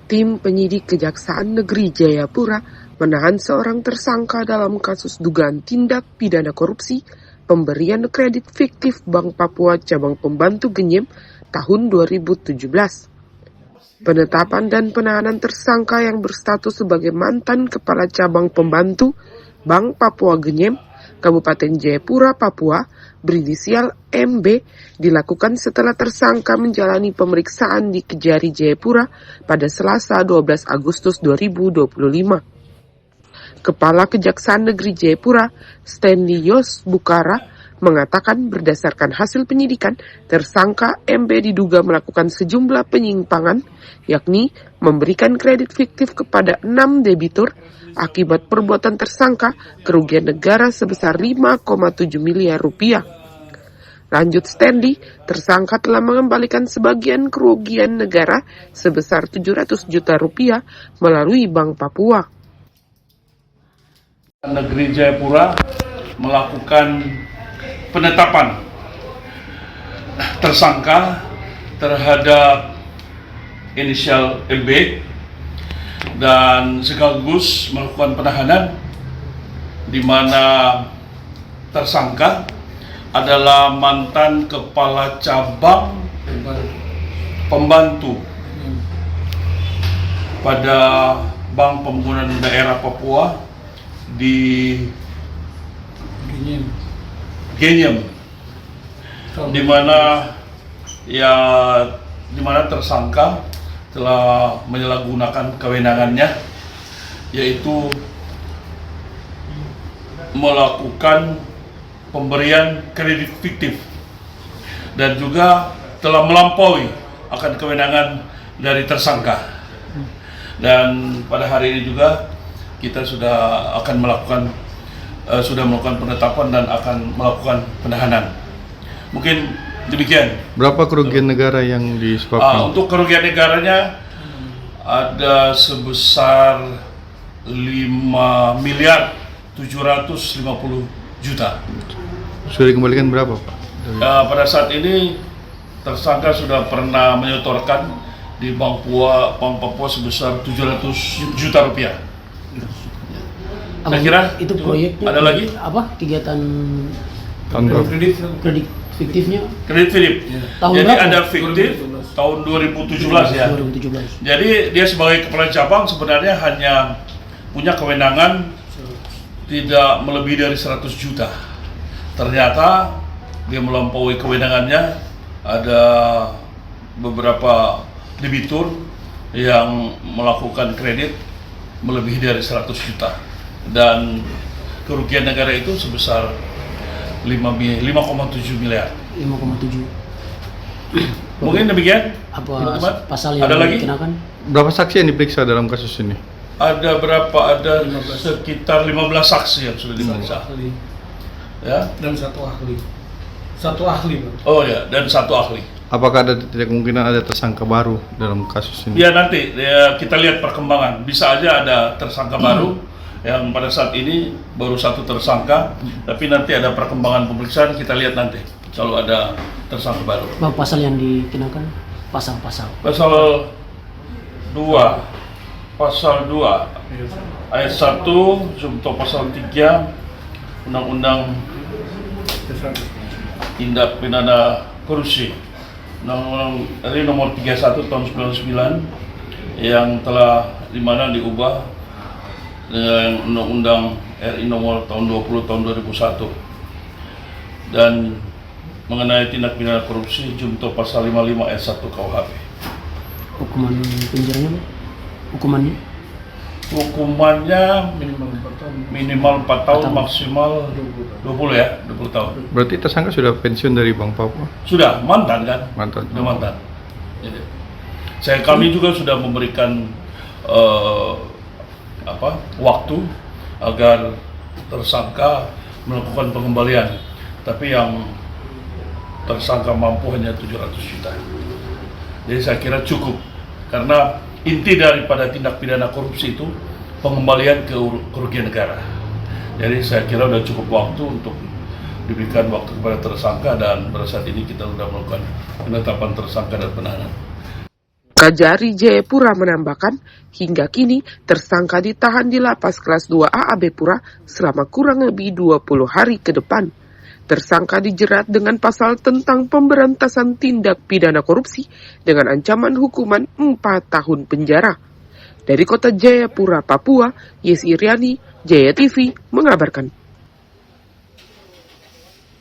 Tim penyidik Kejaksaan Negeri Jayapura menahan seorang tersangka dalam kasus dugaan tindak pidana korupsi pemberian kredit fiktif Bank Papua Cabang Pembantu Genyem tahun 2017. Penetapan dan penahanan tersangka yang berstatus sebagai mantan Kepala Cabang Pembantu Bank Papua Genyem, Kabupaten Jayapura, Papua, berinisial MB, dilakukan setelah tersangka menjalani pemeriksaan di Kejari Jayapura pada Selasa 12 Agustus 2025. Kepala Kejaksaan Negeri Jayapura, Stanley Yos Bukara, mengatakan berdasarkan hasil penyidikan, tersangka MB diduga melakukan sejumlah penyimpangan, yakni memberikan kredit fiktif kepada 6 debitur. Akibat perbuatan tersangka, kerugian negara sebesar 5,7 miliar rupiah. Lanjut Stanley, tersangka telah mengembalikan sebagian kerugian negara sebesar 700 juta rupiah melalui Bank Papua. Negeri Jayapura melakukan penetapan tersangka terhadap inisial MB dan sekaligus melakukan penahanan di mana tersangka adalah mantan Kepala Cabang Pembantu pada Bank Pembangunan Daerah Papua di Genyem, di mana tersangka telah menyalahgunakan kewenangannya, yaitu melakukan pemberian kredit fiktif dan juga telah melampaui akan kewenangan dari tersangka. Dan pada hari ini juga kita sudah melakukan penetapan dan akan melakukan penahanan. Mungkin demikian. Berapa kerugian negara yang disebabkan? Untuk kerugian negaranya ada sebesar 5 miliar 750 juta. Sudah dikembalikan berapa, Pak? Pada saat ini tersangka sudah pernah menyetorkan di Bank Papua sebesar 700 juta rupiah. Saya kira itu proyeknya ada lagi apa kegiatan Kredit fiktifnya kredit fiktif. Tahun Jadi berapa? ada fiktif tahun 2017 ya. 2017. Jadi dia sebagai kepala cabang sebenarnya hanya punya kewenangan tidak melebihi dari 100 juta. Ternyata dia melampaui kewenangannya, ada beberapa debitur yang melakukan kredit melebihi dari 100 juta. Dan kerugian negara itu sebesar 5,7 miliar. 5,7. Mungkin demikian. Apa pasal yang ada lagi? dikenakan? Berapa saksi yang diperiksa dalam kasus ini? Ada berapa? Ada sekitar 15 saksi yang sudah diperiksa. Ya. Dan satu ahli. Satu ahli, Bang. Oh ya, dan satu ahli. Apakah ada kemungkinan ada tersangka baru dalam kasus ini? Ya nanti kita lihat perkembangan. Bisa aja ada tersangka baru yang pada saat ini baru satu tersangka, tapi nanti ada perkembangan pemeriksaan, kita lihat nanti kalau ada tersangka baru. Bang, pasal yang dikenakan pasal-pasal. Pasal 2 ayat 1 junto pasal 3 Undang-Undang Tindak Pidana Korupsi, Undang-Undang RI nomor 31 tahun 99 yang telah dimana diubah dengan Undang-Undang RI nomor tahun 20 tahun 2001 dan mengenai tindak pidana korupsi junto pasal 55 ayat 1 KUHP. Hukuman penjaranya, Bang? Hukumannya minimal 4 tahun, 4 tahun. maksimal 20 tahun. Berarti tersangka sudah pensiun dari Bank Papua? Sudah mantan kan? Mantan. Sudah mantan. Jadi, kami juga sudah memberikan waktu agar tersangka melakukan pengembalian, tapi yang tersangka mampu hanya 700 juta. Jadi saya kira cukup, karena inti daripada tindak pidana korupsi itu pengembalian kerugian negara. Jadi saya kira sudah cukup waktu untuk diberikan waktu kepada tersangka, dan pada saat ini kita sudah melakukan penetapan tersangka dan penahanan. Kajari Jayapura menambahkan, hingga kini tersangka ditahan di lapas kelas 2A Abepura selama kurang lebih 20 hari ke depan. Tersangka dijerat dengan pasal tentang pemberantasan tindak pidana korupsi dengan ancaman hukuman 4 tahun penjara. Dari kota Jayapura, Papua, Yes Iriani, Jaya TV mengabarkan.